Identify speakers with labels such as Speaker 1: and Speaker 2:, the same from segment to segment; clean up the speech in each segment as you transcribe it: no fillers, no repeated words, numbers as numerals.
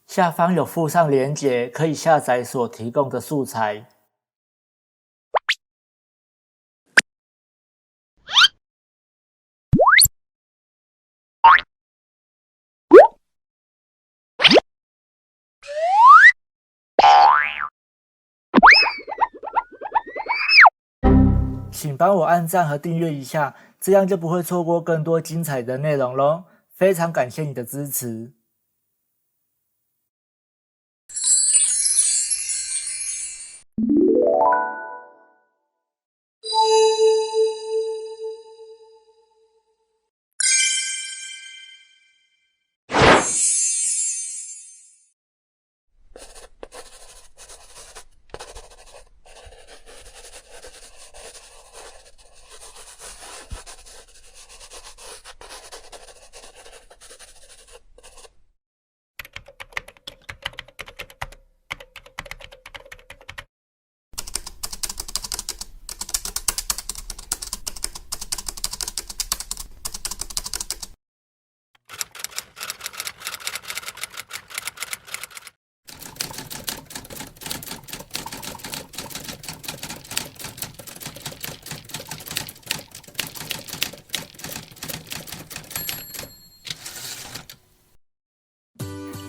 Speaker 1: 下方有附上连结，可以下载所提供的素材。请帮我按赞和订阅一下，这样就不会错过更多精彩的内容咯。非常感谢你的支持。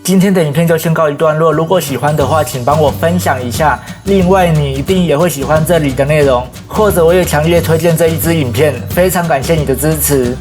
Speaker 1: 今天的影片就先告一段落，如果喜欢的话，请帮我分享一下。另外，你一定也会喜欢这里的内容，或者我也强烈推荐这一支影片。非常感谢你的支持。